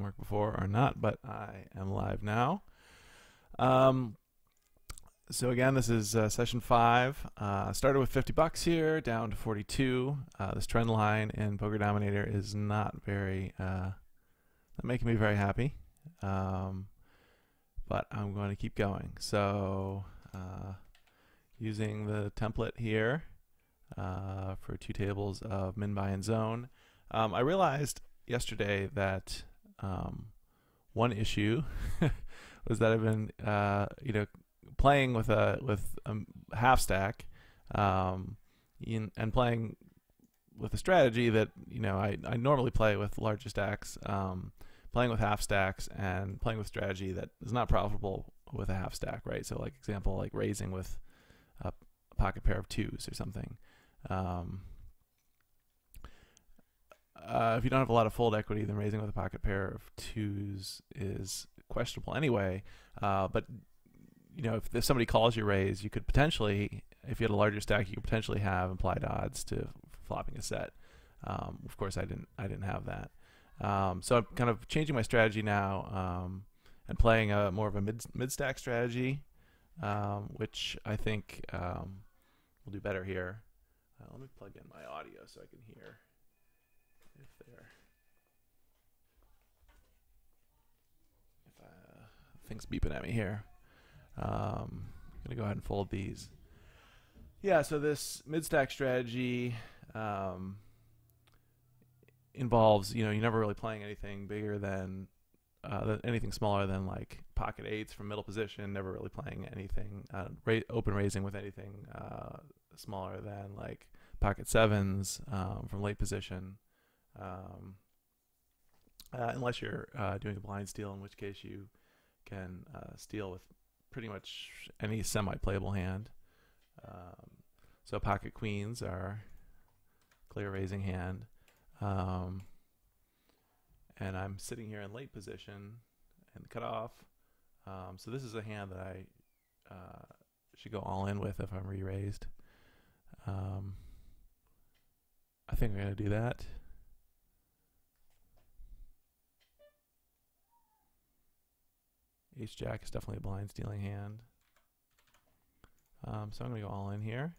work before or not, but I am live now. Um, so again, this is session 5. Started with $50 here, down to 42. This trend line in Poker Dominator is not making me very happy. But I'm going to keep going. So using the template here for 2 tables of min, buy, and zone. I realized yesterday that one issue was that I've been playing with a half stack and playing with a strategy that I normally play with larger stacks, playing with half stacks and playing with strategy that is not profitable with a half stack, right? So like example, like raising with a pocket pair of 2s or something. If you don't have a lot of fold equity, then raising with a pocket pair of 2s is questionable anyway. But if somebody calls you raise, you could potentially, if you had a larger stack, you could potentially have implied odds to flopping a set. Of course, I didn't have that. So I'm kind of changing my strategy now and playing more of a mid stack strategy, which I think will do better here. Let me plug in my audio so I can hear if things beeping at me here. I'm gonna go ahead and fold these. Yeah, so this mid stack strategy involves you're never really playing anything bigger than anything smaller than like pocket 8s from middle position. Never really playing anything open raising with anything smaller than like pocket 7s from late position, unless you're doing a blind steal, in which case you can steal with pretty much any semi-playable hand. So pocket queens are clear raising hand. And I'm sitting here in late position and cutoff. So this is a hand that I should go all in with if I'm re-raised. I think I'm going to do that. Ace-Jack is definitely a blind stealing hand. So I'm going to go all in here.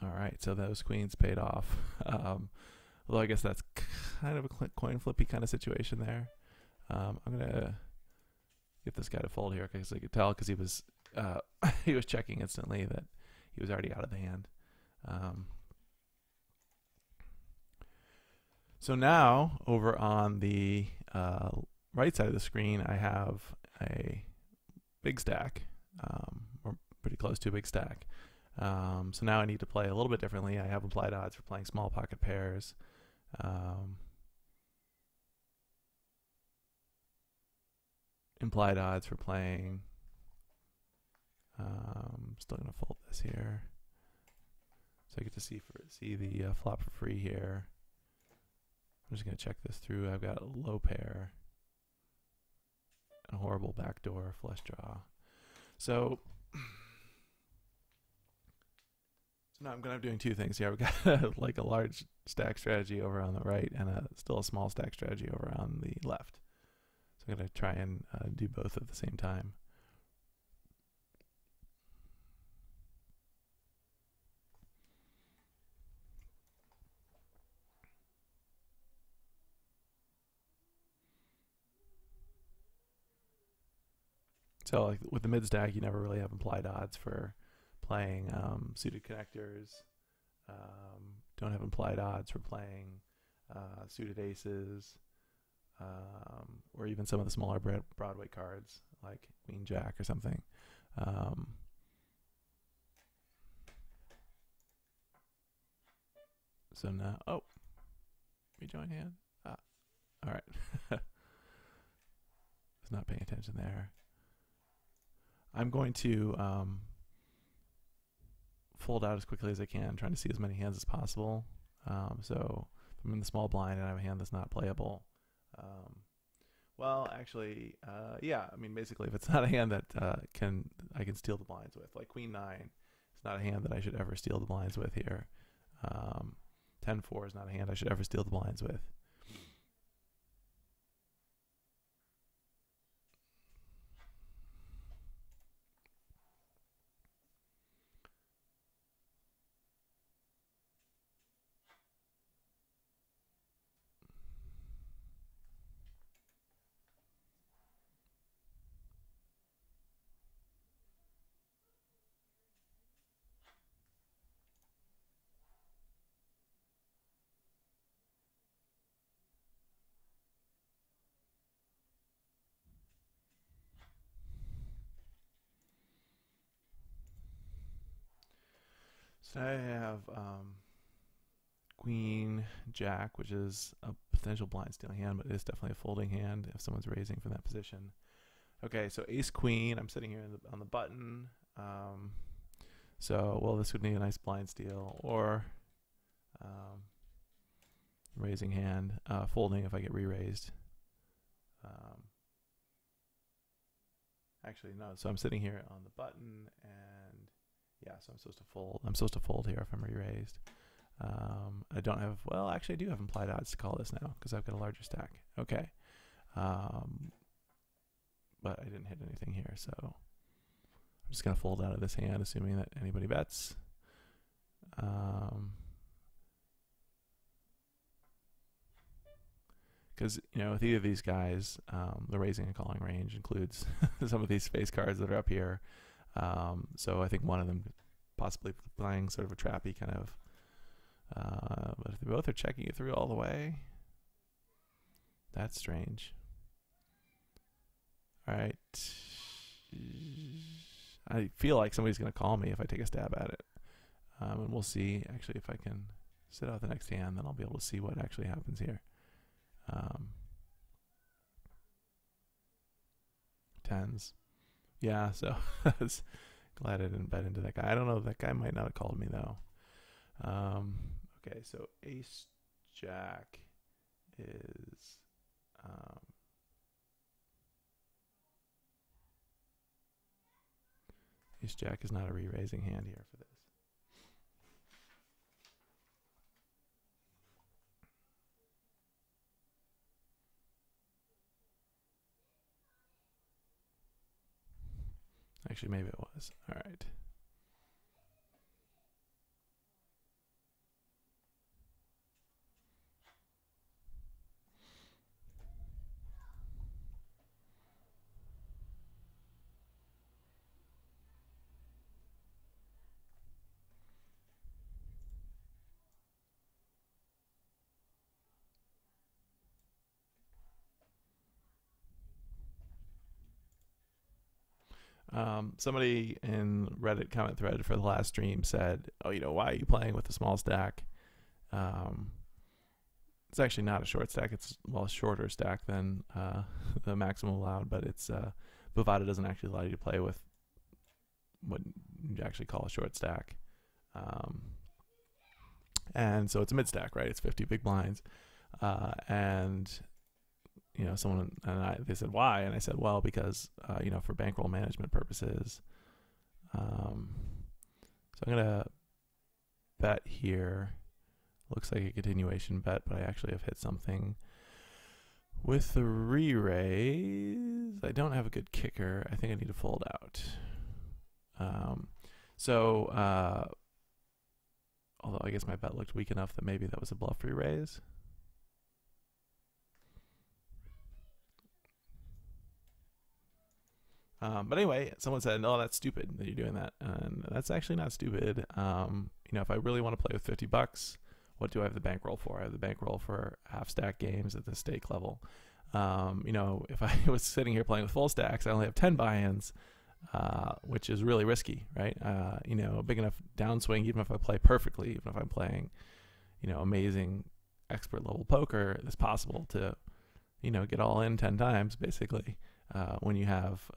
All right, so those queens paid off. Although I guess that's kind of a coin flippy kind of situation there. I'm gonna get this guy to fold here because I could tell because he was he was checking instantly that he was already out of the hand. So now over on the right side of the screen, I have a big stack, or pretty close to a big stack. So now I need to play a little bit differently. I have implied odds for playing small pocket pairs. Implied odds for playing. Still gonna fold this here, so I get to see the flop for free here. I'm just gonna check this through. I've got a low pair, a horrible backdoor flush draw. So now I'm going to be doing 2 things here. I've got like a large stack strategy over on the right and still a small stack strategy over on the left. So I'm going to try and do both at the same time. So like with the mid stack, you never really have implied odds for playing suited connectors. Don't have implied odds for playing suited aces, or even some of the smaller Broadway cards like Queen Jack or something. So now, rejoin hand. All right. Was not paying attention there. I'm going to fold out as quickly as I can, trying to see as many hands as possible. So if I'm in the small blind and I have a hand that's not playable, Well, actually, yeah. I mean, basically, if it's not a hand that I can steal the blinds with, like Queen Nine, it's not a hand that I should ever steal the blinds with here. Um, 10-4 is not a hand I should ever steal the blinds with. So I have Queen Jack, which is a potential blind stealing hand, but it's definitely a folding hand if someone's raising from that position. Okay, so Ace Queen. I'm sitting here on the button. So well, this would need a nice blind steal or raising hand, folding if I get re-raised. Actually, no. So I'm sitting here on the button, and yeah, so I'm supposed to fold. I'm supposed to fold here if I'm re-raised. I don't have. Well, actually, I do have implied odds to call this now because I've got a larger stack. Okay, but I didn't hit anything here, so I'm just gonna fold out of this hand, assuming that anybody bets. Because with either of these guys, the raising and calling range includes some of these face cards that are up here. So I think one of them possibly playing sort of a trappy kind of. But if they both are checking it through all the way, that's strange. All right. I feel like somebody's going to call me if I take a stab at it. And we'll see, actually, if I can sit out the next hand, then I'll be able to see what actually happens here. Tens. Yeah, so I was glad I didn't bet into that guy. I don't know, that guy might not have called me, though. Okay, so Ace Jack is Ace Jack is not a re-raising hand here for this. Actually, maybe it was. All right. Somebody in Reddit comment thread for the last stream said, "Oh, why are you playing with a small stack?" It's actually not a short stack. It's a shorter stack than the maximum allowed, but it's Bovada doesn't actually allow you to play with what you actually call a short stack, and so it's a mid stack, right? It's 50 big blinds, and someone they said why, and I said, well, because for bankroll management purposes. So I'm gonna bet here. Looks like a continuation bet, but I actually have hit something with the re-raise. I don't have a good kicker. I think I need to fold out. Although I guess my bet looked weak enough that maybe that was a bluff re-raise. But anyway, someone said, no, that's stupid that you're doing that. And that's actually not stupid. If I really want to play with $50, what do I have the bankroll for? I have the bankroll for half stack games at the stake level. If I was sitting here playing with full stacks, I only have 10 buy-ins, which is really risky, right? A big enough downswing, even if I play perfectly, even if I'm playing, amazing expert level poker, it's possible to, get all in 10 times, basically. When you have,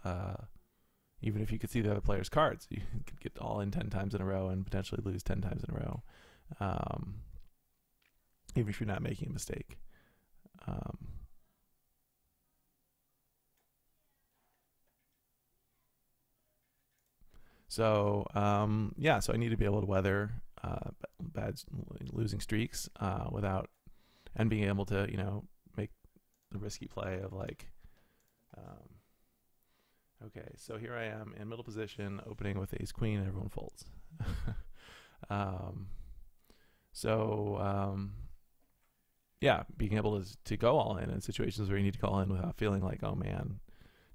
even if you could see the other player's cards, you could get all in 10 times in a row and potentially lose 10 times in a row, even if you're not making a mistake. So yeah, so I need to be able to weather bad losing streaks without and being able to make the risky play of like okay, so here I am in middle position, opening with ace queen, and everyone folds. um, so yeah, being able to go all in situations where you need to call in without feeling like, oh man,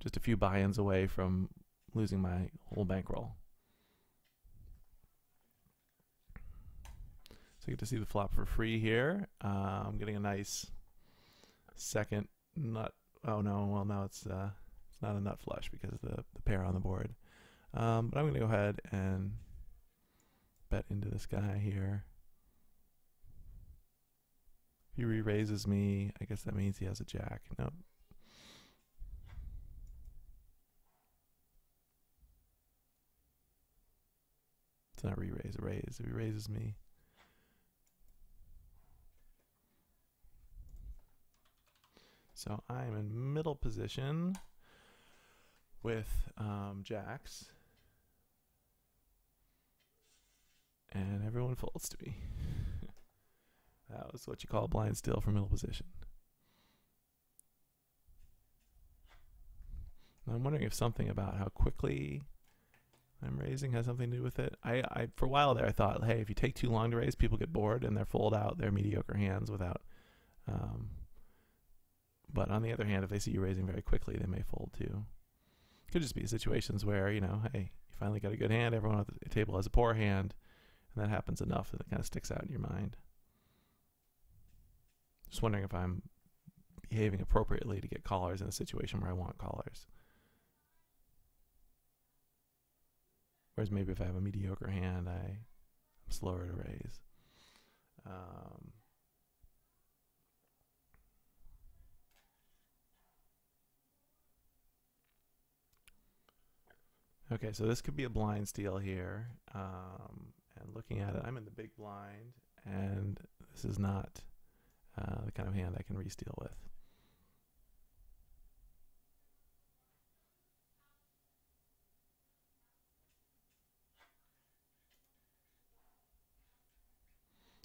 just a few buy-ins away from losing my whole bankroll. So you get to see the flop for free here. I'm getting a nice second nut. Oh no, well no, it's not a nut flush because of the pair on the board. But I'm going to go ahead and bet into this guy here. If he re-raises me, I guess that means he has a jack. Nope. It's not re-raise, a raise. If he raises me. So I'm in middle position with jacks. And everyone folds to me. That was what you call a blind steal from middle position. I'm wondering if something about how quickly I'm raising has something to do with it. I for a while there I thought, hey, if you take too long to raise, people get bored and they're fold out their mediocre hands without. But on the other hand, if they see you raising very quickly, they may fold too. Could just be situations where hey, you finally got a good hand, everyone at the table has a poor hand, and that happens enough that it kind of sticks out in your mind. Just wondering if I'm behaving appropriately to get callers in a situation where I want callers. Whereas maybe if I have a mediocre hand, I'm slower to raise. Okay, so this could be a blind steal here. And looking at it, I'm in the big blind, and this is not the kind of hand I can re-steal with.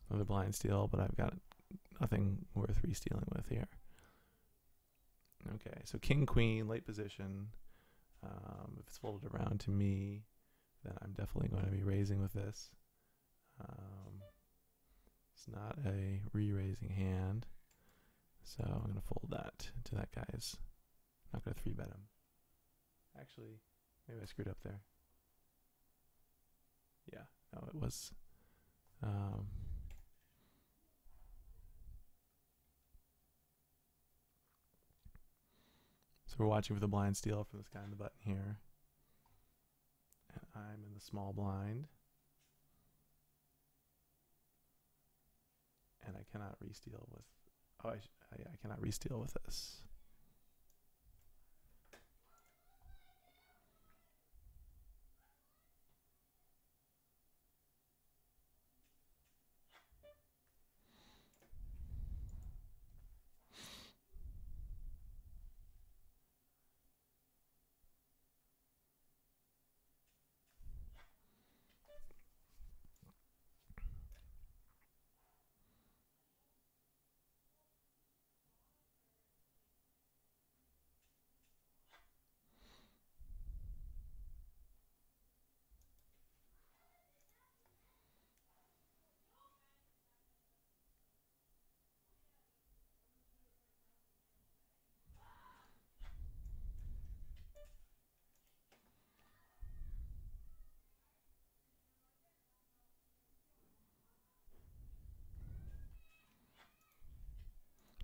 Another blind steal, but I've got nothing worth re-stealing with here. Okay, so king, queen, late position. If it's folded around to me, then I'm definitely going to be raising with this. It's not a re-raising hand, so I'm going to fold that to that guy's. I'm not going to 3-bet him. Actually, maybe I screwed up there. Yeah, no, it was. So we're watching for the blind steal from this guy on the button here. And I'm in the small blind. And I cannot re-steal with. Oh, I cannot re-steal with this.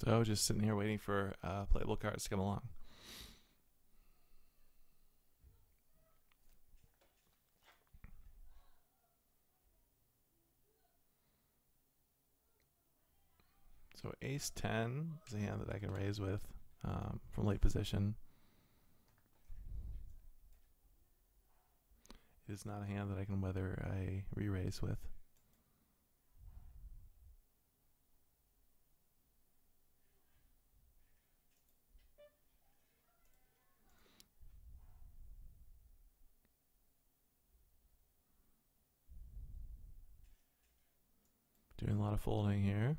So just sitting here waiting for playable cards to come along. So ace 10 is a hand that I can raise with from late position. It is not a hand that I can weather a re-raise with. a lot of folding here.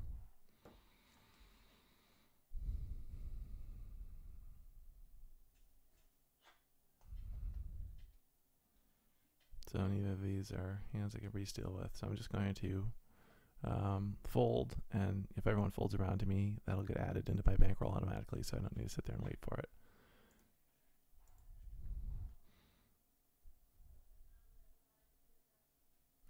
So neither of these are hands I can re-steal with. So I'm just going to fold, and if everyone folds around to me, that'll get added into my bankroll automatically, so I don't need to sit there and wait for it.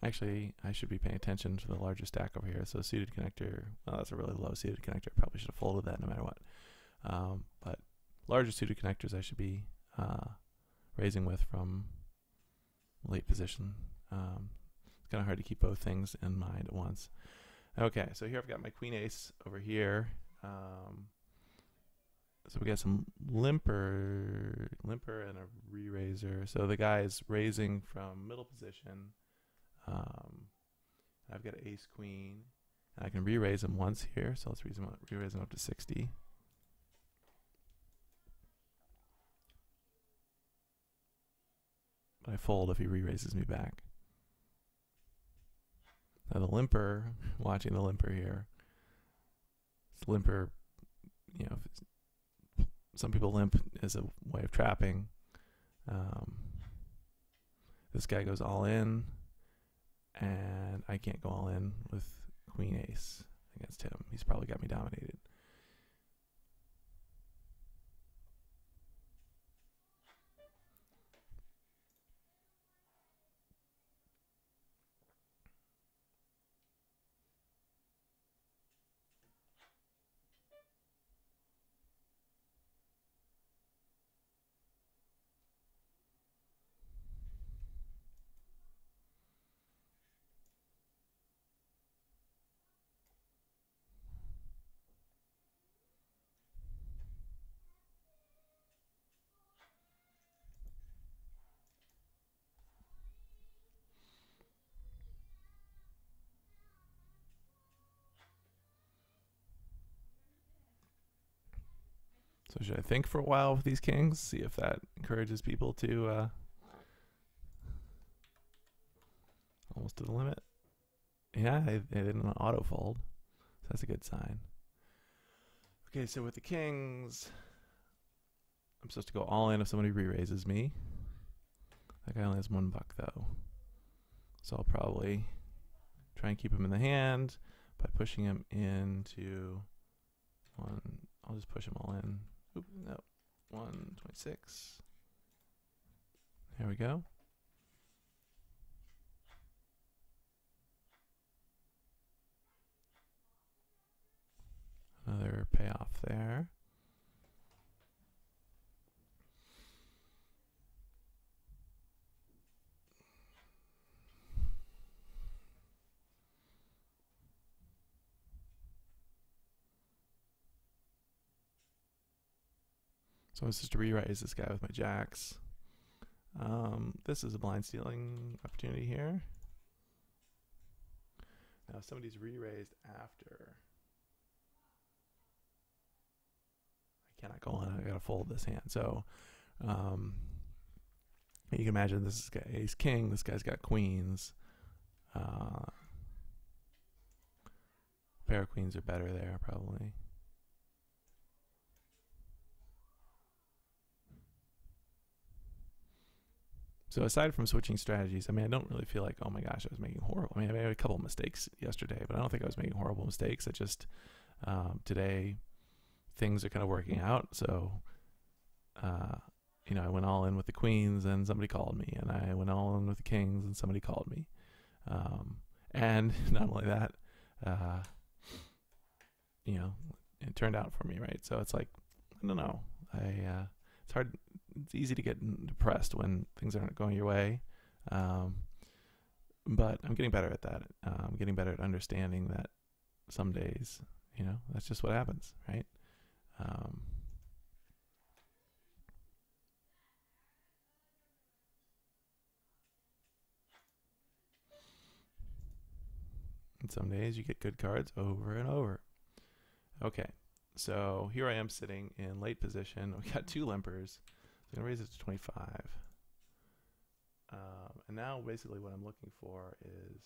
Actually, I should be paying attention to the larger stack over here. So suited connector, well, that's a really low suited connector. I probably should have folded that no matter what. But larger suited connectors I should be raising with from late position. It's kind of hard to keep both things in mind at once. Okay, so here I've got my queen ace over here. So we got some limper and a re-raiser. So the guy is raising from middle position. I've got ace queen, and I can re-raise him once here. So let's re-raise him up to 60. But I fold if he re-raises me back. Now the limper, watching the limper here. Limper, you know, some people limp as a way of trapping. This guy goes all in, and I can't go all in with queen ace against him. He's probably got me dominated. So should I think for a while with these kings? See if that encourages people to almost to the limit. Yeah, they didn't auto fold. So that's a good sign. Okay, so with the kings, I'm supposed to go all in if somebody re-raises me. That guy only has $1 though. So I'll probably try and keep him in the hand by pushing him into one. I'll just push him all in. Oop, no, 126. There we go. Another payoff there. So it's just to re-raise this guy with my jacks. This is a blind stealing opportunity here. Now if somebody's re-raised after, I cannot go on. I gotta fold this hand. So you can imagine this guy ace king. This guy's got queens. Pair of queens are better there probably. So aside from switching strategies, I mean, I don't really feel like, oh my gosh, I was making horrible. I mean, I made a couple of mistakes yesterday, but I don't think I was making horrible mistakes. I just, today, things are kind of working out. So, you know, I went all in with the queens and somebody called me, and I went all in with the kings and somebody called me. And not only that, you know, it turned out for me, right? So it's like, I don't know. It's hard. It's easy to get depressed when things aren't going your way. But I'm getting better at that. I'm getting better at understanding that some days, you know, that's just what happens, right? And some days you get good cards over and over. Okay, so here I am sitting in late position. We got two limpers. So I'm going to raise it to 25. And now basically what I'm looking for is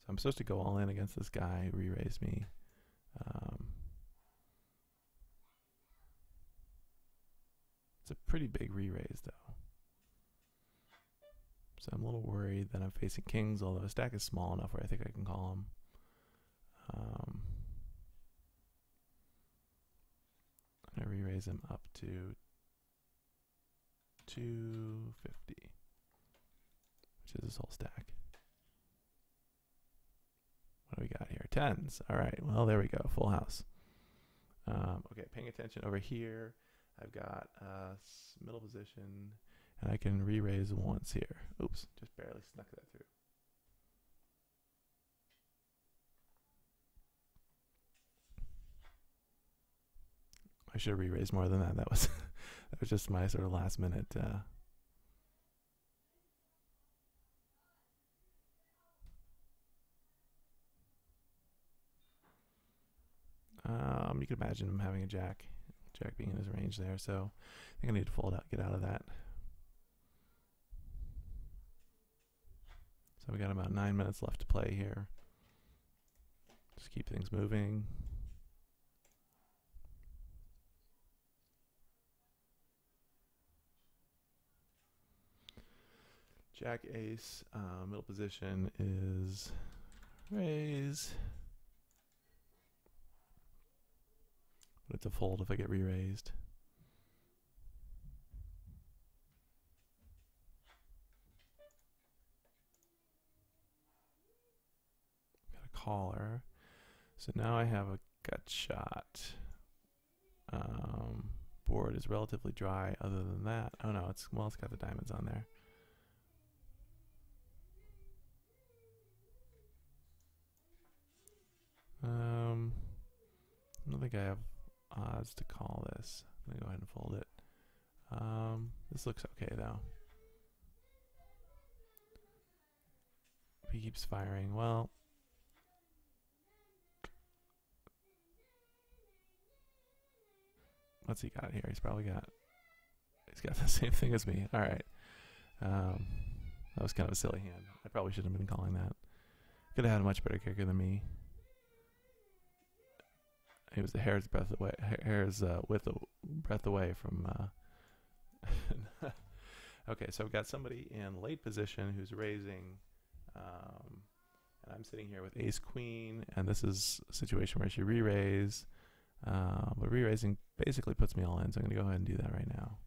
I'm supposed to go all in against this guy who re-raised me. It's a pretty big re-raise though. So I'm a little worried that I'm facing kings, although the stack is small enough where I think I can call him. I'm going to re-raise him up to 250, which is his whole stack. What do we got here? Tens. All right. Well, there we go. Full house. Okay, paying attention over here. I've got middle position, and I can re-raise once here. Oops, just barely snuck that through. I should have re-raised more than that. That was that was just my sort of last minute. You can imagine him having a jack being in his range there. So I think I need to fold out, get out of that. So we got about 9 minutes left to play here. Just keep things moving. Jack ace, middle position is raise. But it's a fold if I get re-raised. Got a caller. So now I have a gut shot. Board is relatively dry other than that. Oh no, it's got the diamonds on there. I don't think I have odds to call this. I'm gonna go ahead and fold it. This looks okay though. He keeps firing. Well, what's he got here? He's got the same thing as me. All right. That was kind of a silly hand. I probably shouldn't have been calling that. Could have had a much better kicker than me. He was a hair's breadth away from. Okay, so I've got somebody in late position who's raising, and I'm sitting here with ace queen, and this is a situation where I should re-raise, but re-raising basically puts me all in, so I'm going to go ahead and do that right now.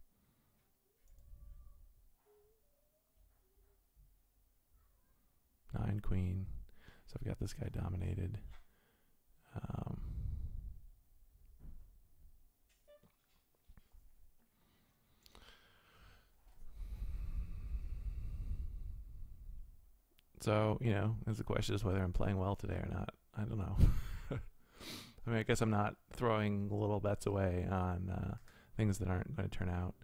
Nine queen, so I've got this guy dominated. So, you know, the question is whether I'm playing well today or not. I don't know. I mean, I guess I'm not throwing little bets away on things that aren't going to turn out.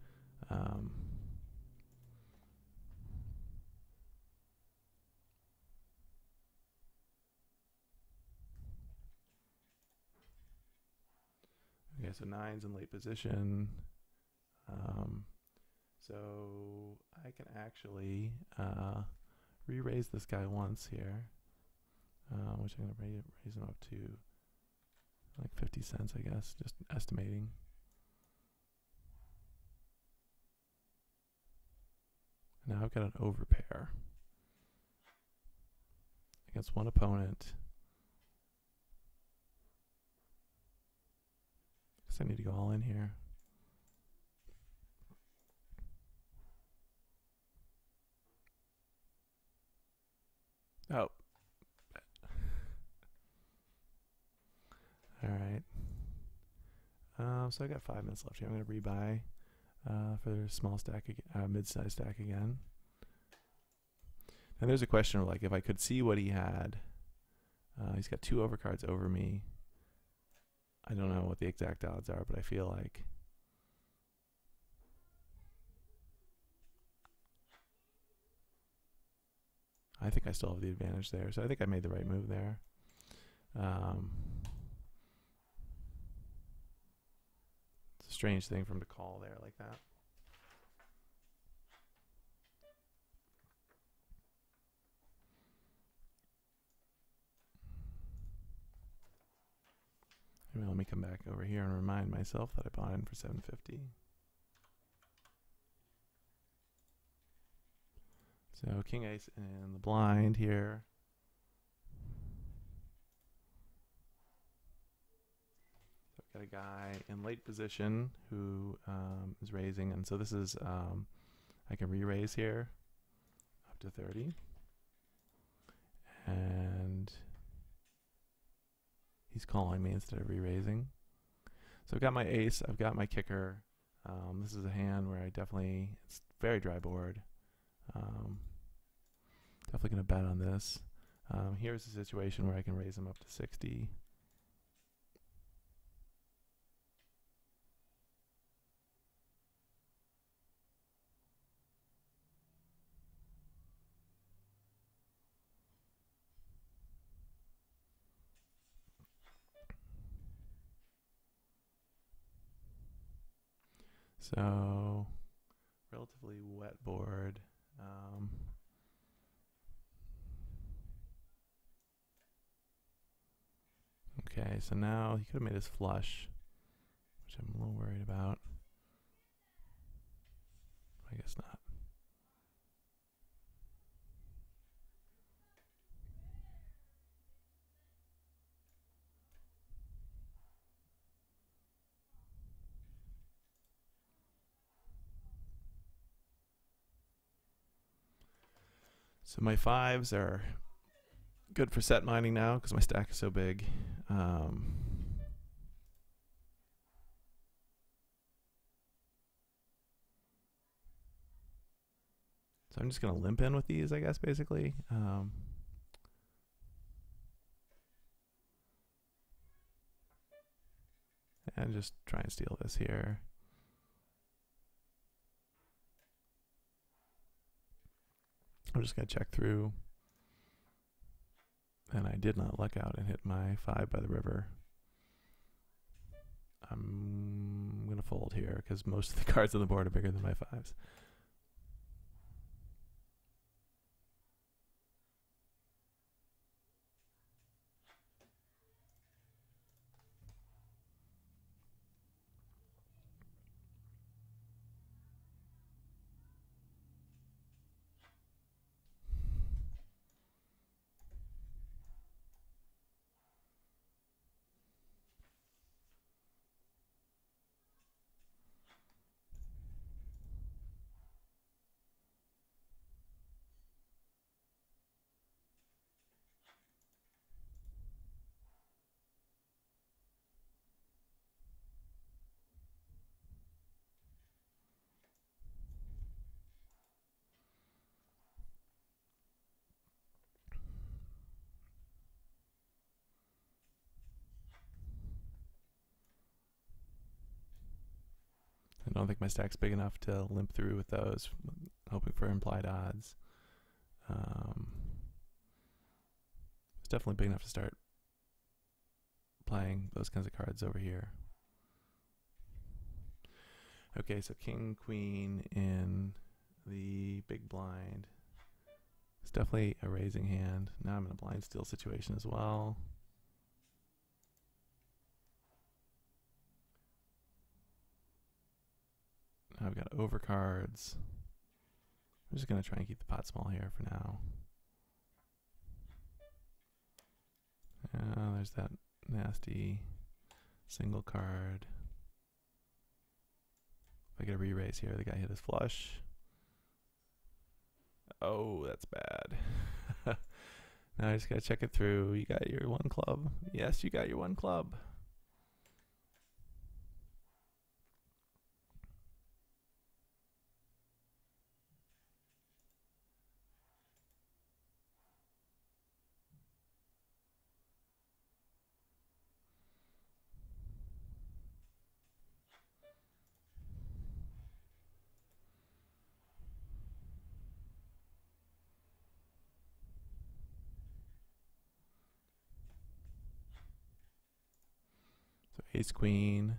Okay, so nine's in late position. So I can actually re-raise this guy once here, which I'm going to raise him up to like 50 cents, I guess, just estimating. Now I've got an overpair against one opponent. Guess I need to go all in here. Oh. All right. So I got 5 minutes left here. I'm going to rebuy for the small stack, mid-size stack again. And there's a question of like if I could see what he had. He's got 2 overcards over me. I don't know what the exact odds are, but I feel like I think I still have the advantage there. So I think I made the right move there. It's a strange thing for him to call there like that. Anyway, let me come back over here and remind myself that I bought in for 750. So king ace in the blind here. So I've got a guy in late position who is raising, and so this is I can re-raise here up to 30, and he's calling me instead of re-raising. So I've got my ace, I've got my kicker. This is a hand where it's very dry board. Definitely going to bet on this. Here's a situation where I can raise him up to 60. So, relatively wet board. Okay, so now he could have made his flush, which I'm a little worried about. I guess not. So my fives are good for set mining now because my stack is so big. So I'm just going to limp in with these, I guess, basically. And just try and steal this here. I'm just going to check through. And I did not luck out and hit my 5 by the river. I'm going to fold here because most of the cards on the board are bigger than my 5s. I don't think my stack's big enough to limp through with those, hoping for implied odds. It's definitely big enough to start playing those kinds of cards over here. Okay, so king, queen in the big blind. It's definitely a raising hand. Now I'm in a blind steal situation as well. Now I've got overcards. I'm just going to try and keep the pot small here for now. There's that nasty single card. If I get a re-raise here, the guy hit his flush. Oh, that's bad. Now I just gotta check it through. You got your 1 club. Yes, you got your 1 club. Ace queen.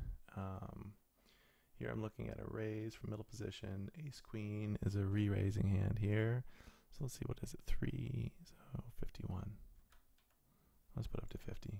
Here I'm looking at a raise from middle position. Ace queen is a re-raising hand here. So let's see, what is it? 3, so 51. Let's put up to 50.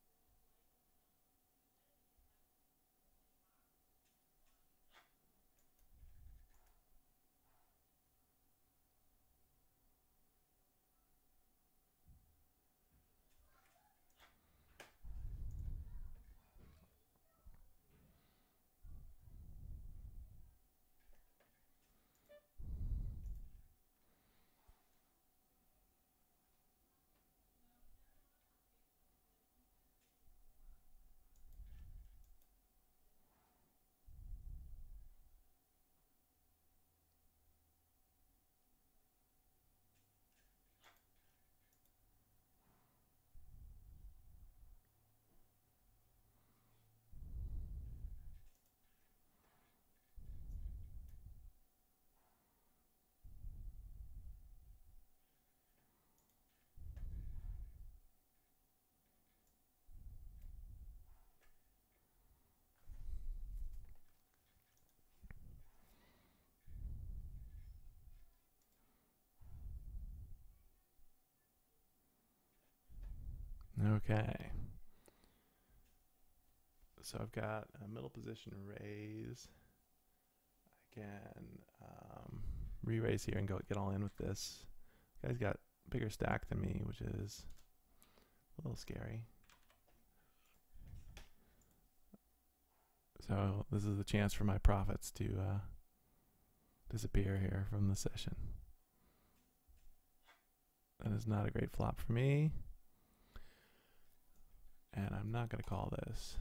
Okay. So I've got a middle position raise. I can re-raise here and get all in with this. Guy's got a bigger stack than me, which is a little scary. So this is the chance for my profits to disappear here from the session. That is not a great flop for me. And I'm not going to call this.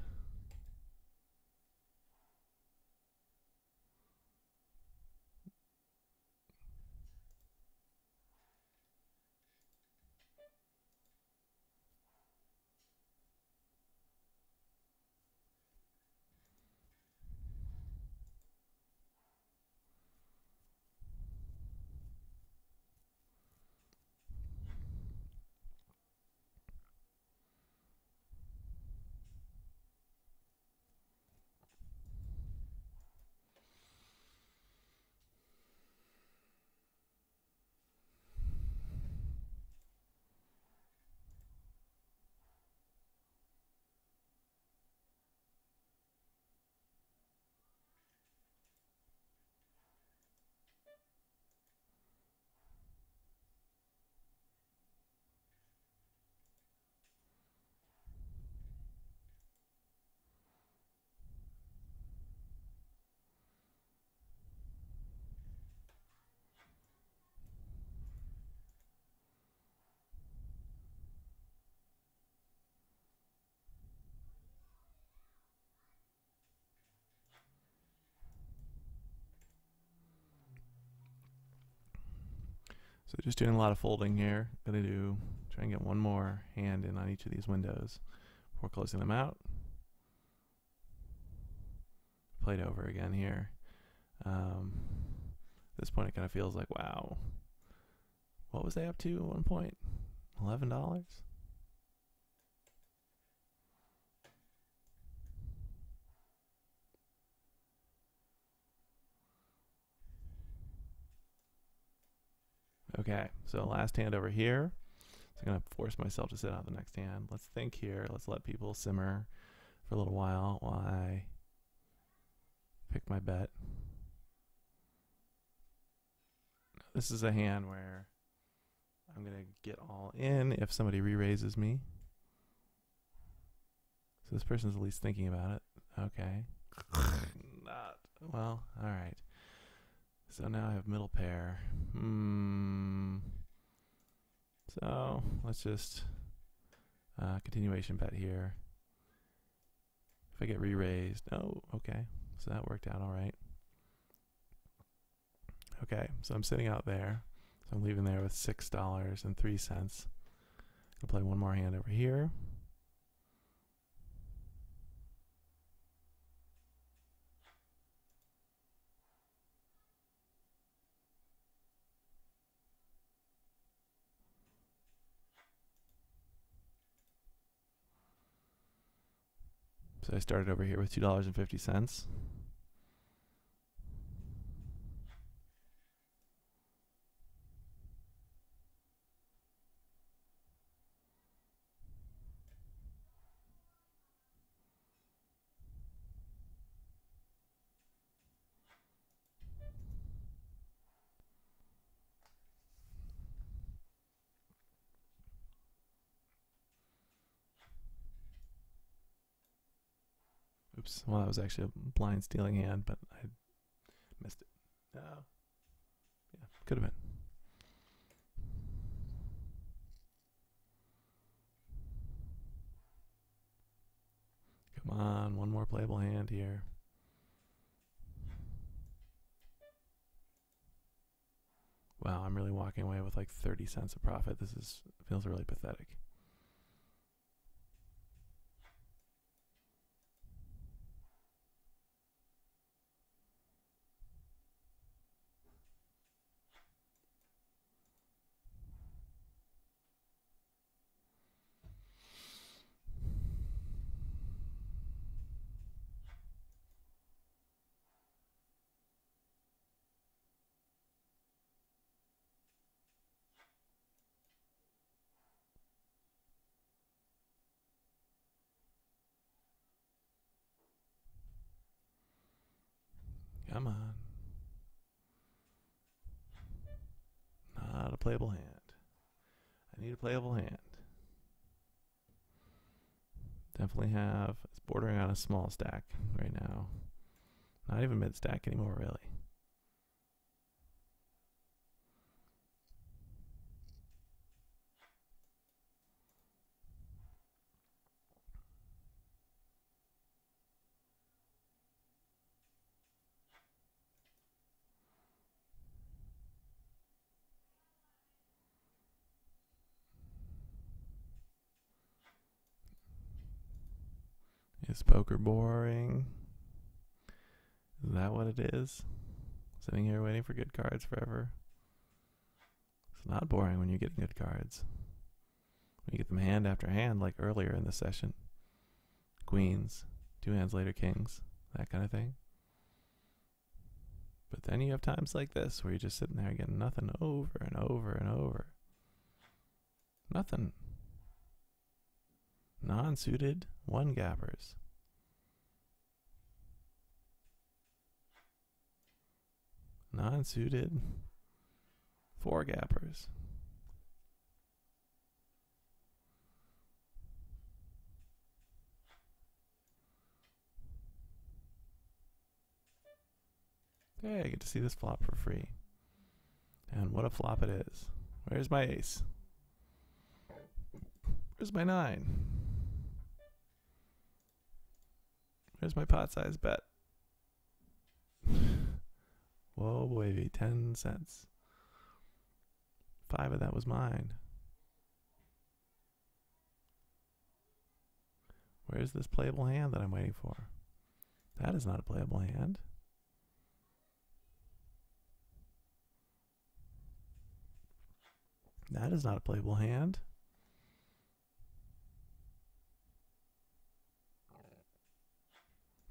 So just doing a lot of folding here. Gonna try and get one more hand in on each of these windows before closing them out. Played over again here. At this point it kind of feels like, wow. What was they up to at one point? $11? Okay, so last hand over here. So I'm going to force myself to sit out the next hand. Let's think here. Let's let people simmer for a little while I pick my bet. This is a hand where I'm going to get all in if somebody re-raises me. So this person's at least thinking about it. Okay. Not. Well, all right. So now I have middle pair. So let's just continuation bet here. If I get re-raised, oh, okay. So that worked out all right. Okay, so I'm sitting out there. So I'm leaving there with $6.03. I'll play one more hand over here. So I started over here with $2.50. Oops, well that was actually a blind stealing hand, but I missed it. Yeah, could have been. Come on, one more playable hand here. Wow, I'm really walking away with like 30 cents of profit. This feels really pathetic. Come on. Not a playable hand. I need a playable hand. Definitely have, it's bordering on a small stack right now. Not even mid stack anymore, really. Is poker boring? Is that what it is? Sitting here waiting for good cards forever? It's not boring when you get good cards. When you get them hand after hand, like earlier in the session. Queens, 2 hands later kings, that kind of thing. But then you have times like this where you're just sitting there getting nothing over and over and over. Nothing. Non-suited, 1-gappers. Non-suited, 4-gappers. Hey, I get to see this flop for free. And what a flop it is. Where's my ace? Where's my 9? Where's my pot size bet? Whoa, baby, 10 cents. 5 of that was mine. Where's this playable hand that I'm waiting for? That is not a playable hand. That is not a playable hand.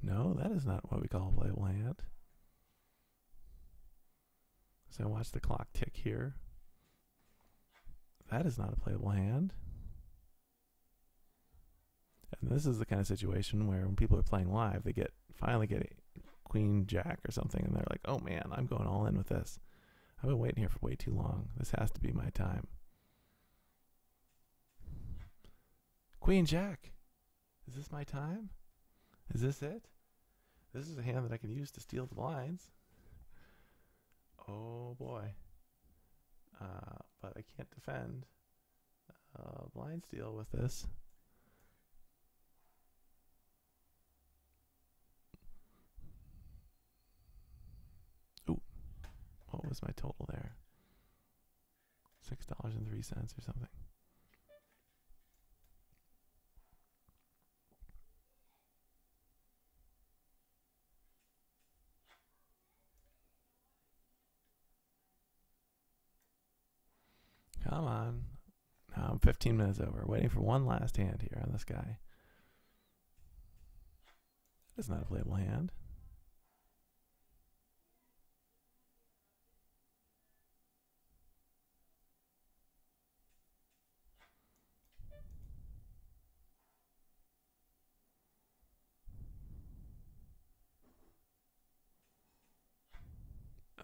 No, that is not what we call a playable hand. So watch the clock tick here. That is not a playable hand. And this is the kind of situation where when people are playing live, they finally get a queen jack or something, and they're like, oh man, I'm going all in with this. I've been waiting here for way too long. This has to be my time. Queen jack. Is this my time? Is this it? This is a hand that I can use to steal the blinds. Oh boy. But I can't defend blind steal with this. Ooh. What was my total there? $6.03 or something. Come on. Now I'm 15 minutes over, waiting for one last hand here on this guy. That's not a playable hand.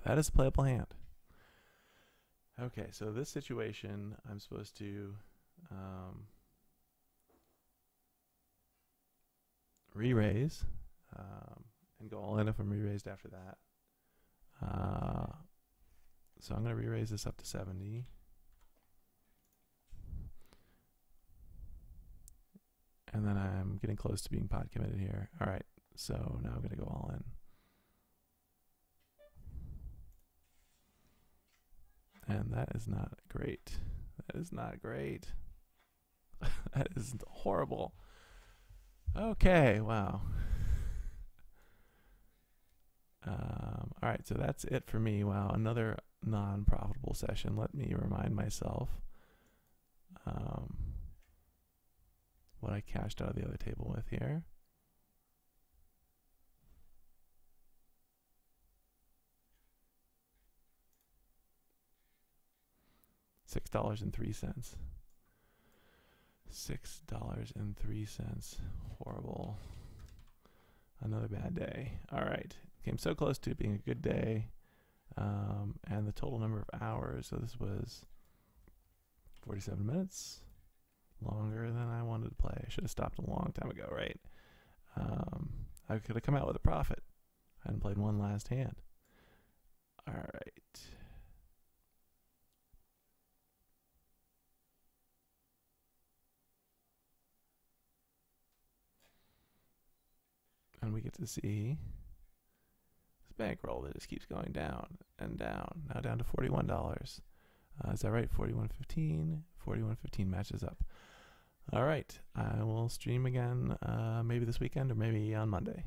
That is a playable hand. Okay, so this situation, I'm supposed to re-raise and go all in if I'm re-raised after that. So I'm going to re-raise this up to 70. And then I'm getting close to being pot committed here. All right, so now I'm going to go all in. And that is not great. That is not great. That is horrible. Okay, wow. All right, so that's it for me. Wow, another non-profitable session. Let me remind myself what I cashed out of the other table with here. $6.03. $6.03. Horrible. Another bad day. All right. came so close to being a good day. And the total number of hours, so this was 47 minutes, longer than I wanted to play. I should have stopped a long time ago, right? I could have come out with a profit. I hadn't played one last hand. All right. And we get to see this bankroll that just keeps going down and down. Now down to $41. Is that right? 41.15. 41.15 matches up. All right. I will stream again maybe this weekend or maybe on Monday.